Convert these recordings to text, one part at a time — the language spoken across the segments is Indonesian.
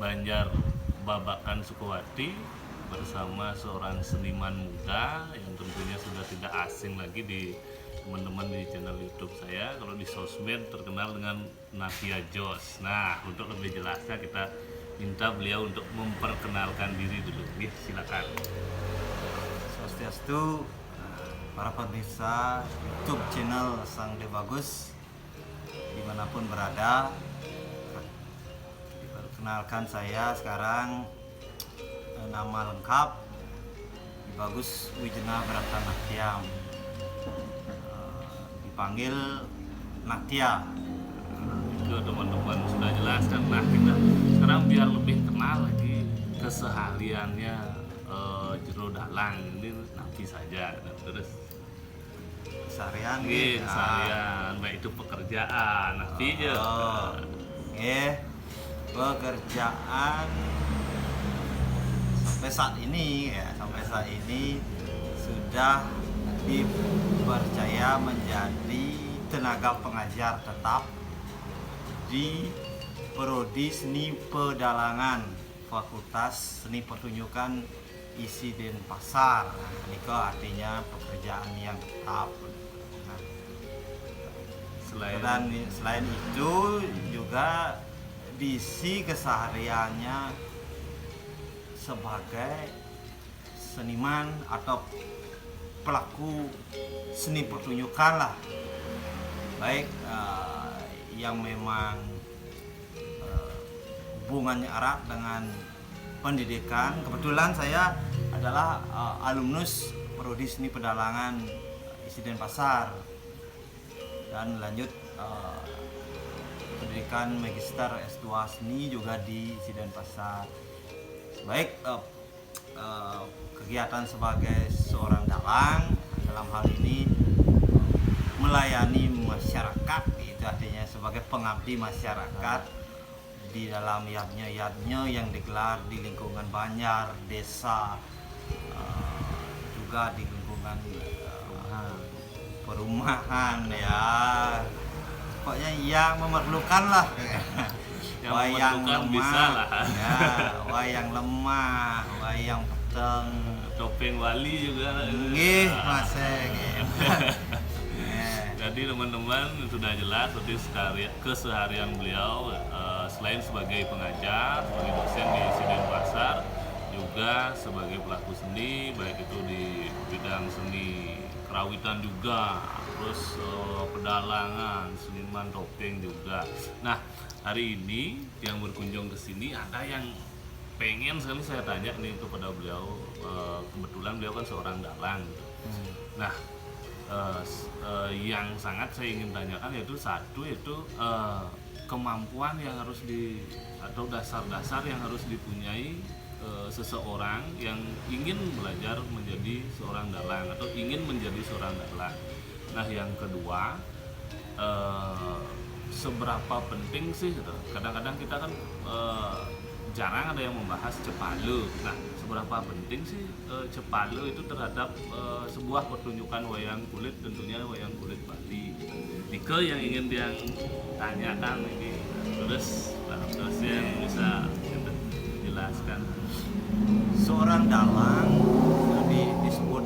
Banjar Babakan Sukowati bersama seorang seniman muda yang tentunya sudah tidak asing lagi di teman-teman di channel YouTube saya. Kalau di sosmed terkenal dengan Navia Jos. Nah, untuk lebih jelasnya kita minta beliau untuk memperkenalkan diri dulu. Silakan. Swastiastu, para pemirsa YouTube channel Sang De Bagus dimanapun berada. Perkenalkan saya sekarang, nama lengkap Bagus Wijena Brata Natyam, dipanggil Natya. Ke teman-teman sudah jelas kan. Nah, kita sekarang biar lebih kenal lagi kesehariannya Jero Dalang ini nanti saja. Nah, terus Keseharian keseharian baik itu pekerjaan nanti aja. Pekerjaan sampai saat ini sudah dipercaya menjadi tenaga pengajar tetap di Prodi Seni Pedalangan Fakultas Seni Pertunjukan Isi Denpasar. Ini artinya pekerjaan yang tetap. Selain itu juga diisi kesehariannya sebagai seniman atau pelaku seni pertunjukan lah, baik yang memang hubungannya erat dengan pendidikan. Kebetulan saya adalah alumnus Prodi Seni Pedalangan Isi Denpasar dan lanjut pendidikan Magister S2 Seni juga di Isi Denpasar. Baik kegiatan sebagai seorang dalang dalam hal ini melayani masyarakat, itu artinya sebagai pengabdi masyarakat di dalam yadnya yang digelar di lingkungan Banjar, desa, juga di lingkungan perumahan ya. Pokoknya yang memerlukan lah. Yang wayang memerlukan lemah, bisa lah. ya, wayang lemah, wayang peteng, Topeng wali juga. nggih masih. Jadi teman-teman sudah jelas seperti keseharian beliau, selain sebagai pengajar, sebagai dosen di Isi Denpasar, juga sebagai pelaku seni, baik itu di bidang seni kerawitan juga, terus pedalangan, seniman topeng juga. Nah, hari ini yang berkunjung ke sini ada yang pengen sekali saya tanya nih kepada beliau. Kebetulan beliau kan seorang dalang. Nah, yang sangat saya ingin tanyakan yaitu kemampuan yang harus atau dasar-dasar yang harus dipunyai seseorang yang ingin belajar menjadi seorang dalang atau ingin menjadi seorang dalang. Nah, yang kedua, seberapa penting sih gitu. Kadang-kadang kita kan jarang ada yang membahas cepalo. Nah, seberapa penting sih cepalo itu terhadap sebuah pertunjukan wayang kulit, tentunya wayang kulit Bali. Nike yang ingin dia tanyakan ini, terus yang bisa jelaskan. Seorang dalang disebut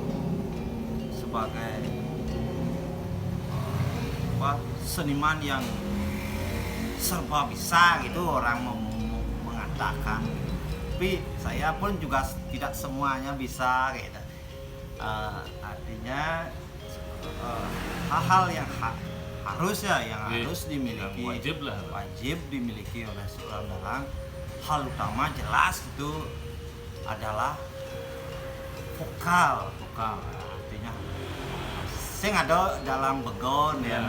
sebagai seniman yang serba bisa gitu orang mengatakan. Tapi saya pun juga tidak semuanya bisa gitu. Artinya hal-hal yang harus dimiliki, wajib dimiliki oleh seorang dalang. Hal utama jelas itu adalah vokal. Artinya sing ada dalam begon ya.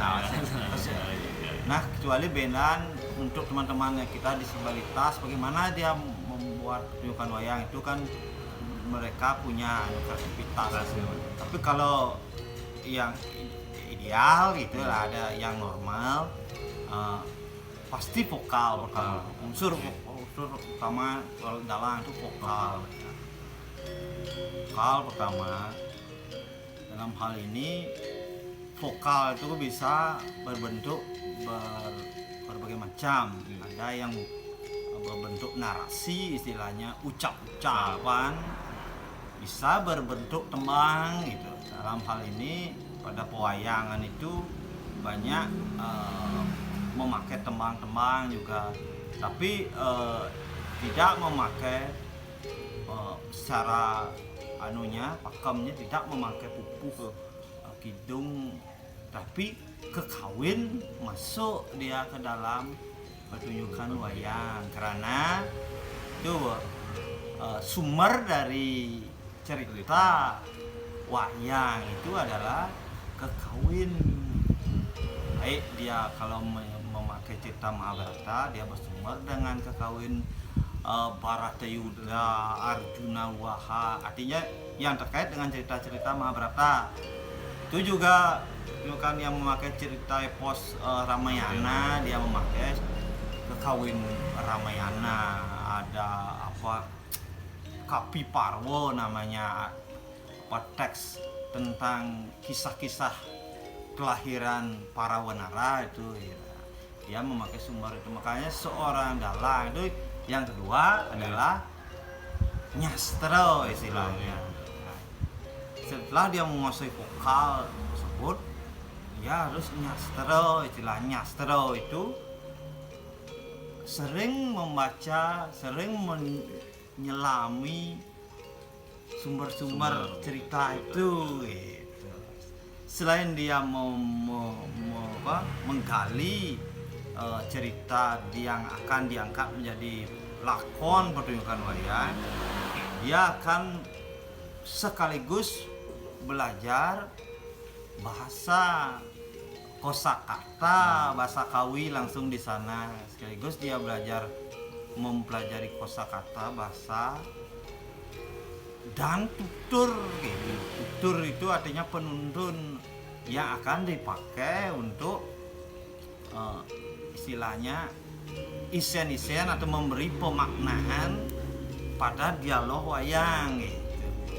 Nah, kecuali benan untuk teman-teman kita disabilitas, bagaimana dia membuat pertunjukan wayang itu kan mereka punya kreativitas. Tapi kalau yang ideal gitu lah, ada yang normal, pasti vokal pertama. Unsur utama kalau dalang itu vokal pertama. Dalam hal ini vokal itu bisa berbentuk berbagai macam. Ada yang berbentuk narasi, istilahnya ucap-ucapan, bisa berbentuk tembang gitu. Dalam hal ini pada pewayangan itu banyak memakai tembang-tembang juga, tapi tidak memakai secara pakemnya tidak memakai pupuh kidung, tapi kekawin masuk dia ke dalam pertunjukan wayang, karena itu sumber dari cerita wayang itu adalah kekawin. Baik dia kalau memakai cerita Mahabharata, dia bersumber dengan kekawin Baratayuda, Arjuna, Waha, artinya yang terkait dengan cerita-cerita Mahabharata. Itu juga kan yang memakai cerita epos Ramayana, dia memakai kekawin Ramayana. Ada Kapi Parwo namanya, teks tentang kisah-kisah kelahiran para wanara itu ya. Dia memakai sumber itu, makanya seorang dalang itu. Yang kedua adalah nyastro istilahnya. Setelah dia menguasai vokal tersebut, dia harus nyastro. Istilah nyastro itu sering membaca, sering menyelami sumber-sumber cerita itu gitu. Selain dia menggali cerita yang akan diangkat menjadi lakon pertunjukan wayang, dia akan sekaligus belajar bahasa kosakata, bahasa Kawi langsung di sana. Sekaligus dia mempelajari kosakata, bahasa, dan tutur gitu. Tutur itu artinya penuntun yang akan dipakai untuk istilahnya isen-isen atau memberi pemaknaan pada dialog wayang gitu.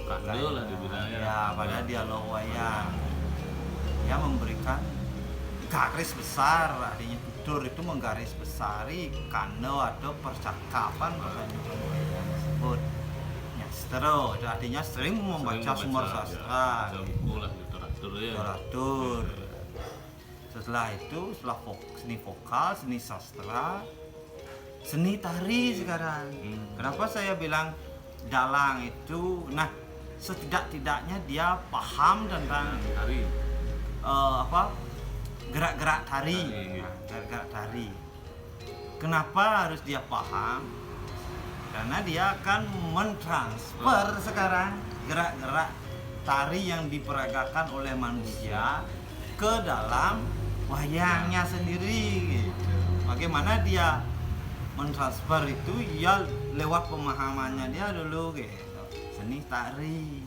Kandel lah dibilangnya. Ya, pada dialog wayang. Dia memberikan garis besar, artinya tutur itu menggaris besari kando atau percakapan pertunjukan wayang tersebut. Nyastro itu artinya sering membaca sumber sastra, buku lah, literatur ya. literatur. Setelah itu, setelah seni vokal, seni sastra, seni tari sekarang. Kenapa saya bilang dalang itu? Nah, setidak-tidaknya dia paham tentang Tari. Gerak-gerak tari. Gerak-gerak tari. Kenapa harus dia paham? Karena dia akan mentransfer sekarang gerak-gerak tari yang diperagakan oleh manusia ke dalam wayangnya sendiri gitu. Bagaimana dia mentransfer itu? Ya lewat pemahamannya dia dulu gitu. Seni tari.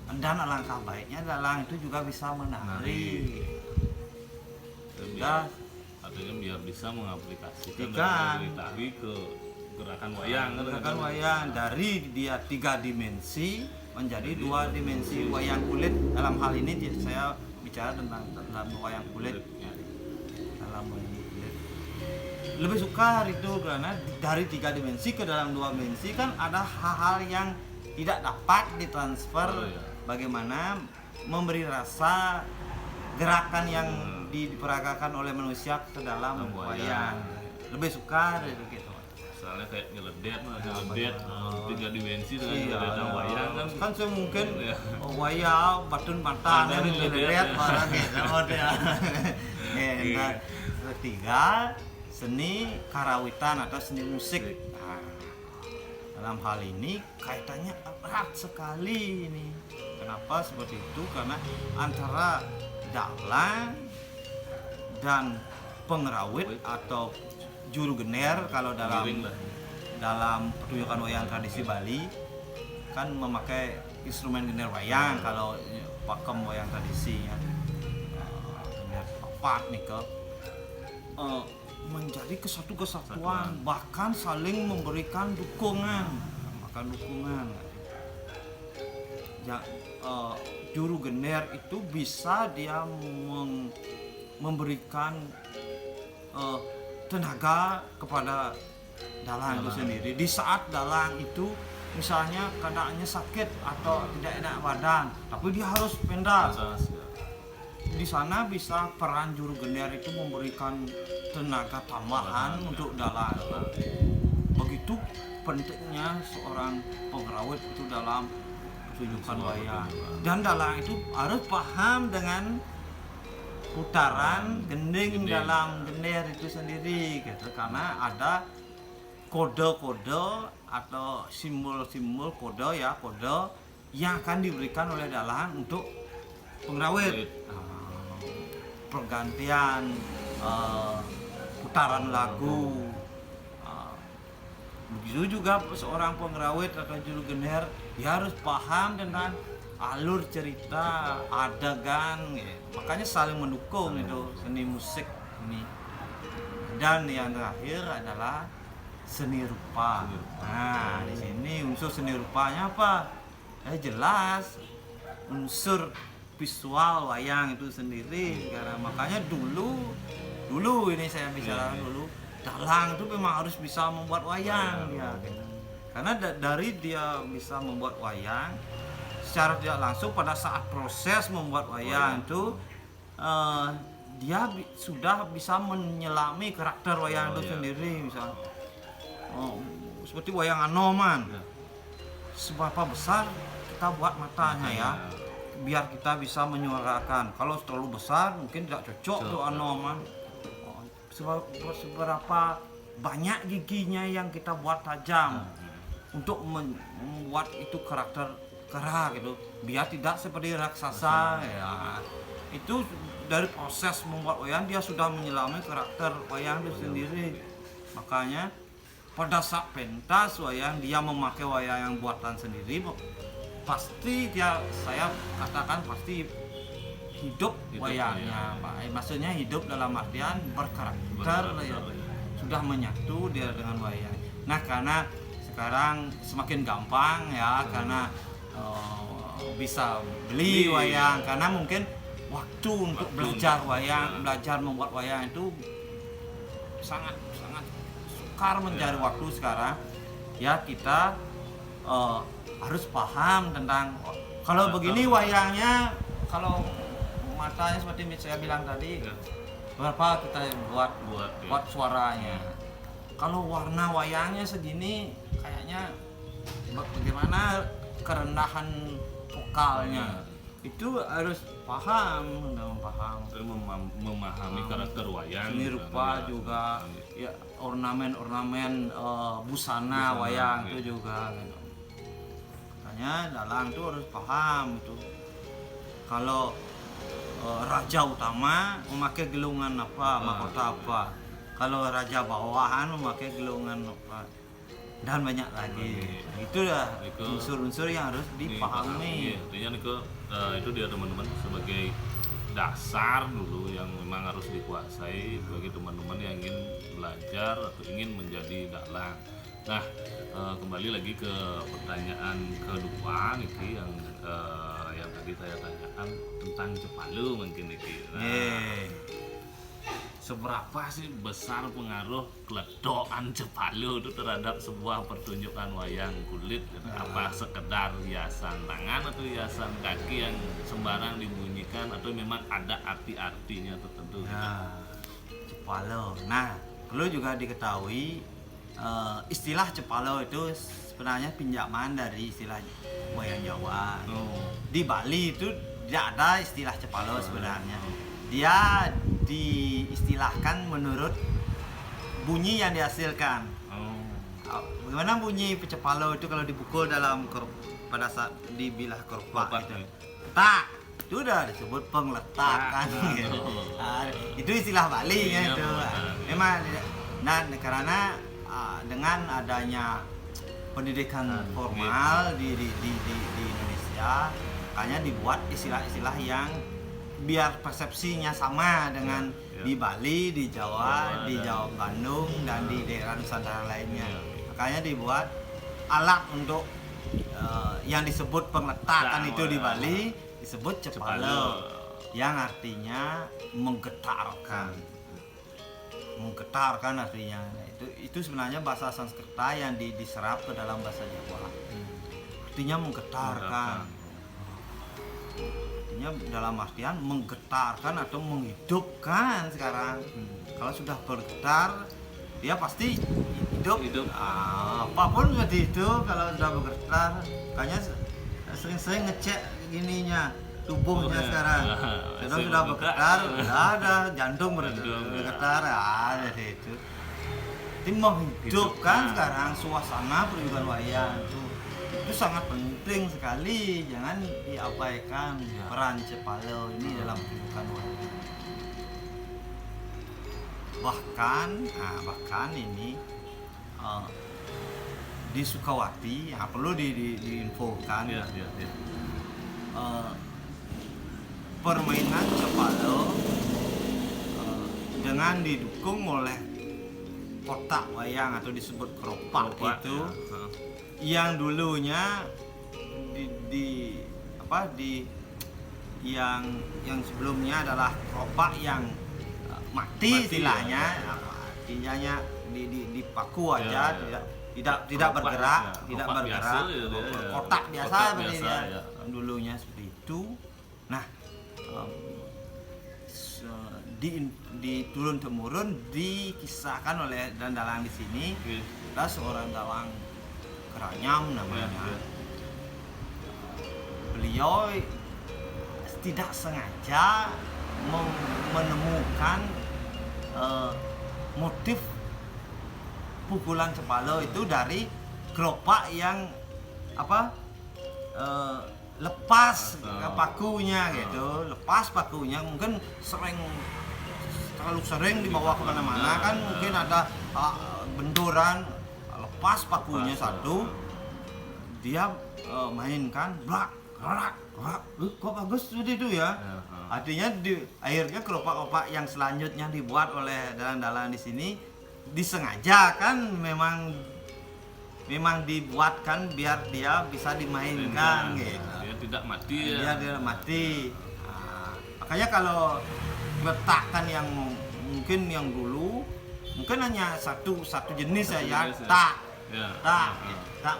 Dan alangkah baiknya dalang itu juga bisa menari. Ya, artinya biar bisa mengaplikasikan Tiga. dari tari ke gerakan wayang. Gerakan wayang dari dia 3 dimensi menjadi 2 dimensi wayang kulit. Dalam hal ini saya bicara tentang wayang kulit. Dalam wayang kulit lebih suka itu karena dari 3 dimensi ke dalam 2 dimensi kan ada hal-hal yang tidak dapat ditransfer. Bagaimana memberi rasa gerakan yang diperagakan oleh manusia ke dalam wayang. Lebih suka itu gitu. Soalnya kayak ngeledet 3 dimensi dengan ngeledet wayang kan saya mungkin wayang batun pantan dari ngeledet barang gitu ya. Nah, ketiga seni karawitan atau seni musik. Nah, dalam hal ini kaitannya erat sekali ini. Kenapa seperti itu? Karena antara dalang dan pengrawit atau juru gener, kalau dalam pertunjukan wayang tradisi Bali kan memakai instrumen gener wayang. Kalau pakem wayang tradisinya gener papat nih menjadi kesatuan, bahkan saling memberikan dukungan. Juru gener itu bisa dia memberikan tenaga kepada dalang itu sendiri. Di saat dalang itu misalnya keadaannya sakit atau tidak enak badan, tapi dia harus pentas. Di sana bisa peran juru gender itu memberikan tenaga tambahan untuk dalang. Begitu pentingnya seorang pengrawit itu dalam pertunjukan wayang. Dan dalang itu harus paham dengan putaran gending dalam gender itu sendiri gitu. Karena ada kode-kode atau simbol-simbol kode yang akan diberikan oleh dalang untuk pengrawit. Pergantian putaran lagu. Begitu juga seorang pengrawit atau juru gender, dia harus paham tentang alur cerita, adegan, ya. Makanya saling mendukung itu seni musik ini. Dan yang terakhir adalah seni rupa. Nah, di sini unsur seni rupanya apa? Jelas unsur visual wayang itu sendiri. Karena makanya dulu ini saya bicara dulu, dalang itu memang harus bisa membuat wayang dia. Karena dari dia bisa membuat wayang secara tidak langsung pada saat proses membuat wayang itu dia sudah bisa menyelami karakter wayang itu sendiri. Misalnya seperti wayang Anoman, seberapa besar kita buat matanya ya, biar kita bisa menyuarakan. Kalau terlalu besar mungkin tidak cocok untuk Anoman. Seberapa banyak giginya yang kita buat tajam untuk membuat itu karakter kera gitu, biar tidak seperti raksasa ya. Itu dari proses membuat wayang dia sudah menyelami karakter wayang itu sendiri. Makanya pada saat pentas wayang dia memakai wayang yang buatan sendiri, pasti saya katakan pasti hidup wayangnya, Pak. Maksudnya hidup dalam artian berkarakter ya. Sudah menyatu dia dengan wayang. Nah, karena sekarang semakin gampang ya, karena bisa beli wayang, karena mungkin waktu untuk belajar wayang, belajar membuat wayang itu sangat sukar mencari waktu sekarang. Ya, kita harus paham tentang kalau begini wayangnya, kalau matanya seperti saya bilang tadi, berapa kita buat suaranya. Kalau warna wayangnya segini, kayaknya bagaimana kerendahan vokalnya. Itu harus memahami karakter wayang. Seni rupa juga, ya, ornamen busana wayang itu juga. Makanya dalang itu harus paham itu. Kalau raja utama memakai gelungan apa, mahkota apa. Kalau raja bawahan memakai gelungan apa. Dan banyak lagi. Itulah unsur-unsur yang harus dipahami. Intinya itu dia teman-teman, sebagai dasar dulu yang memang harus dikuasai bagi teman-teman yang ingin belajar atau ingin menjadi dalang. Nah, kembali lagi ke pertanyaan kedua nih yang tadi saya tanyakan tentang Cepalu mungkin nih. Nah, seberapa sih besar pengaruh keledokan Cepalu itu terhadap sebuah pertunjukan wayang kulit? Apa sekedar hiasan tangan atau hiasan kaki yang sembarang dibunyikan, atau memang ada arti-artinya tertentu? Nah, Cepalu. Nah, perlu juga diketahui istilah Cepalu itu sebenarnya pinjaman dari istilah wayang Jawa. Di Bali itu tidak ada istilah Cepalu sebenarnya. Dia diistilahkan menurut bunyi yang dihasilkan. Bagaimana bunyi Cepalu itu kalau dipukul dalam pada saat dibilah kerupak gitu. Tak, itu udah disebut pengletakan gitu. Itu istilah Bali ya itu. Memang karena dengan adanya pendidikan formal di Indonesia, makanya dibuat istilah-istilah yang biar persepsinya sama dengan di Bali, di Jawa, di Jawa Bandung, dan di daerah Nusantara lainnya. Makanya dibuat alat untuk yang disebut pengletakan itu di Bali disebut Cepalu, yang artinya menggetarkan artinya. itu sebenarnya bahasa Sanskerta yang diserap ke dalam bahasa Jawa. Artinya menggetarkan. Artinya dalam artian menggetarkan atau menghidupkan sekarang. Kalau sudah bergetar, dia pasti hidup. Apapun seperti itu kalau sudah bergetar, makanya sering-sering ngecek gininya tubuhnya sekarang. Kalau sudah bergetar, udah ada jantung bergetar, ada itu. Itu menghidupkan sekarang suasana pertunjukan wayang itu sangat penting sekali, jangan diabaikan peran Cepalo ini dalam pertunjukan wayang. Bahkan ini di Sukawati perlu diinfokan permainan Cepalo dengan didukung oleh kotak wayang atau disebut keropak itu yang dulunya yang sebelumnya adalah keropak yang mati istilahnya, artinya dipaku aja, tidak bergerak, kotak biasa seperti dia dulunya seperti itu. Nah, di turun temurun dikisahkan oleh dalang di sini. Ada seorang dalang Keranyam namanya. Beliau tidak sengaja menemukan motif pukulan Cepalo itu dari keropak yang lepas pakunya gitu, lepas pakunya mungkin terlalu sering dibawa kemana-mana kan, mungkin ada benturan, lepas pakunya satu, dia mainkan blak rak kok bagus seperti itu ya. Artinya akhirnya keropak-keropak yang selanjutnya dibuat oleh dalang-dalang di sini disengajakan memang dibuatkan biar dia bisa dimainkan gitu. Dia tidak mati Dia tidak mati. Makanya kalau letakkan yang mungkin yang dulu mungkin hanya satu jenis saja, tak.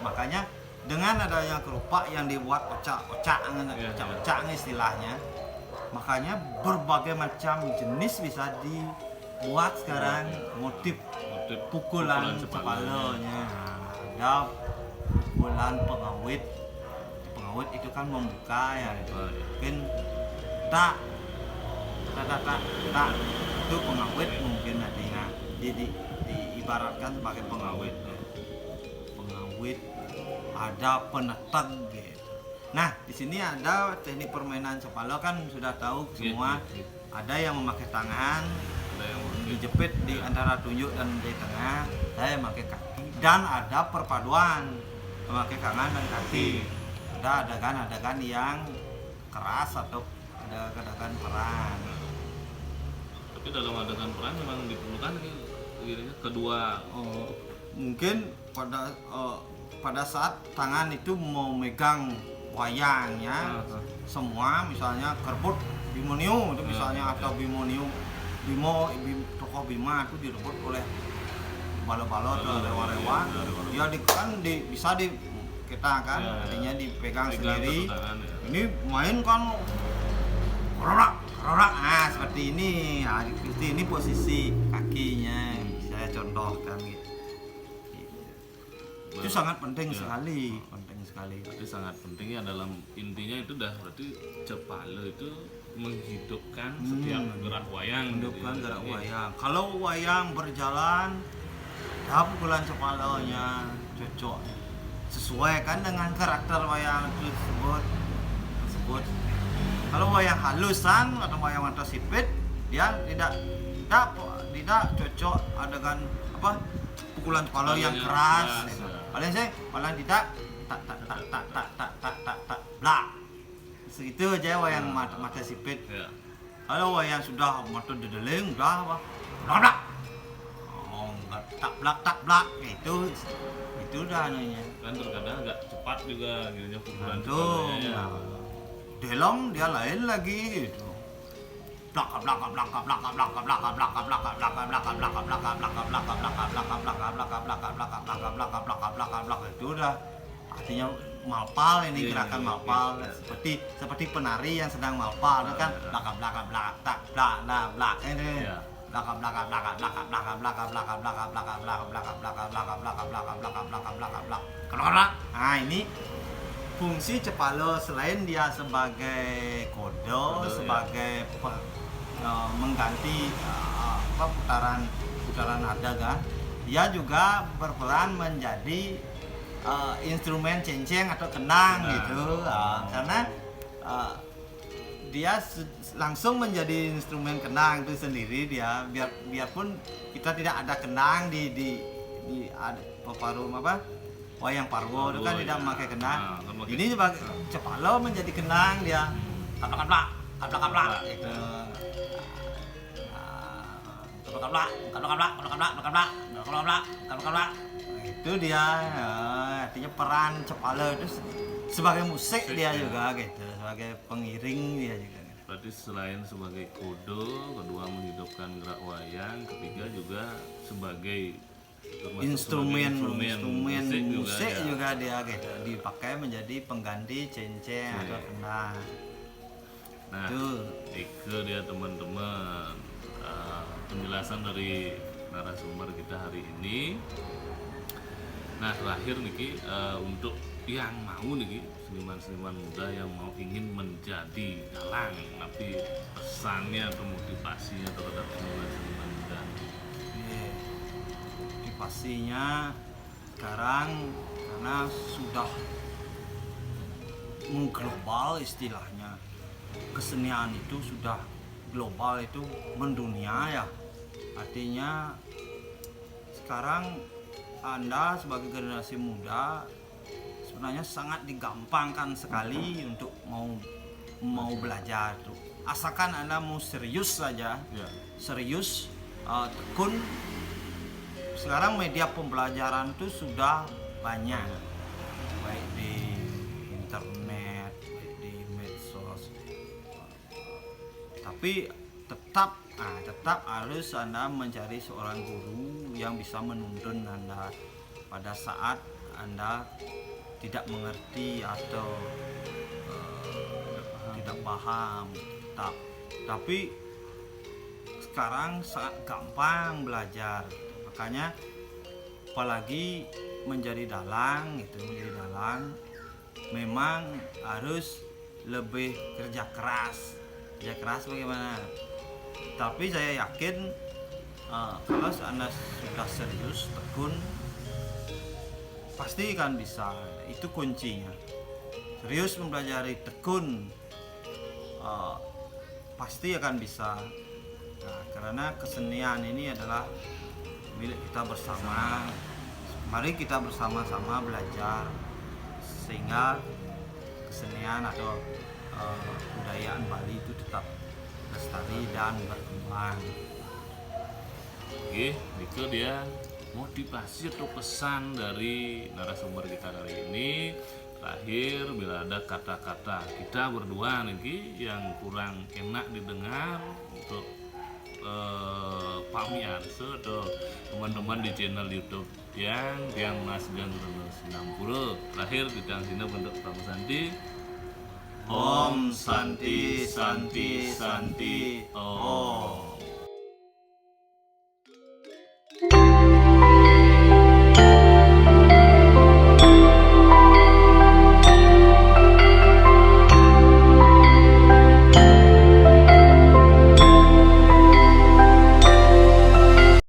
Makanya dengan adanya keropak yang dibuat ocak-ocak istilahnya, makanya berbagai macam jenis bisa dibuat sekarang motif pukulan Cepalonya. Ada pukulan pengawit itu kan membuka ya, mungkin tak itu pengawit mungkin artinya diibaratkan sebagai pengawit, ada peneteng gitu. Nah, di sini ada teknik permainan Cepalo kan sudah tahu semua. Ada yang memakai tangan, ada yang dijepit di antara tunjuk dan di tengah, ada yang memakai kaki, dan ada perpaduan memakai tangan dan kaki. Ada adegan-adegan yang keras atau ada adegan peran. Tapi dalam adegan peran memang diperlukan kedua mungkin pada saat tangan itu mau megang wayangnya semua, misalnya kerbut Bimoniu itu misalnya, atau tokoh Bima itu direbut oleh balo-balo atau rewa-rewa, dia bisa kita kan artinya dipegang sendiri. Ini main kan rorak seperti ini. Seperti ini posisi kakinya, saya contohkan gitu. Itu sangat penting sekali. Berarti sangat pentingnya dalam intinya itu berarti Cepalo itu menghidupkan setiap gerak wayang. Gerak wayang. Kalau wayang berjalan, pukulan Cepalonya cocok, sesuaikan dengan karakter wayang tersebut. Kalau wayang halusan atau wayang mata sipit, dia tidak cocok adegan pukulan Cepalo yang keras. Paling tidak tak blak. Segitu aja wayang mata sipit. Kalau wayang sudah mata dedeling udah blak. Tak blak itu udah anunya. Kan terkadang agak cepat juga gitu pukulan Delong dia lain lagi gitu. itu udah artinya malpal ini gerakan malpal seperti penari yang sedang malpal itu kan blak ini nah ini fungsi cepalo selain dia sebagai kodo sebagai mengganti putaran nada kan dia juga berperan menjadi instrumen cenceng atau kenang gitu karena dia langsung menjadi instrumen kenang itu sendiri dia biarpun kita tidak ada kenang di parum apa wayang parwo itu kan tidak memakai kenang ini sebagai cepalo menjadi kenang dia kaplak gitu itu dia artinya peran cepalo itu sebagai musik dia juga gitu sebagai pengiring dia juga gitu. Berarti selain sebagai kodo kedua menghidupkan gerak wayang ketiga juga sebagai instrumen musik juga dia gitu dipakai menjadi pengganti cenceng atau kenang. Nah itu dia teman-teman penjelasan dari narasumber kita hari ini. Nah terakhir Niki untuk yang mau Niki seniman-seniman muda yang mau ingin menjadi dalang tapi pesannya atau motivasinya terhadap seniman-seniman muda. Motivasinya sekarang karena sudah mengglobal istilahnya kesenian itu sudah global itu mendunia ya artinya sekarang Anda sebagai generasi muda sebenarnya sangat digampangkan sekali untuk mau belajar tuh asalkan Anda mau serius saja serius tekun sekarang media pembelajaran itu sudah banyak baik di internet baik di medsos tapi tetap harus Anda mencari seorang guru yang bisa menuntun Anda pada saat Anda tidak mengerti atau tidak paham. Tapi sekarang sangat gampang belajar. Makanya apalagi menjadi dalang memang harus lebih kerja keras bagaimana. Tapi saya yakin kalau Anda sudah serius, tekun, pasti akan bisa. Itu kuncinya. Serius mempelajari, tekun, pasti akan bisa. Nah, karena kesenian ini adalah milik kita bersama. Mari kita bersama-sama belajar sehingga kesenian atau kebudayaan Bali itu tetap lestari dan berkembang. Oke, itu dia motivasi atau pesan dari narasumber kita kali ini. Terakhir, bila ada kata-kata kita berdua nih yang kurang enak didengar untuk Pak Miarso atau teman-teman di channel YouTube yang Mas Gang 90. Terakhir kita sini bentuk Pak Santi. Om Santi Santi Santi Om.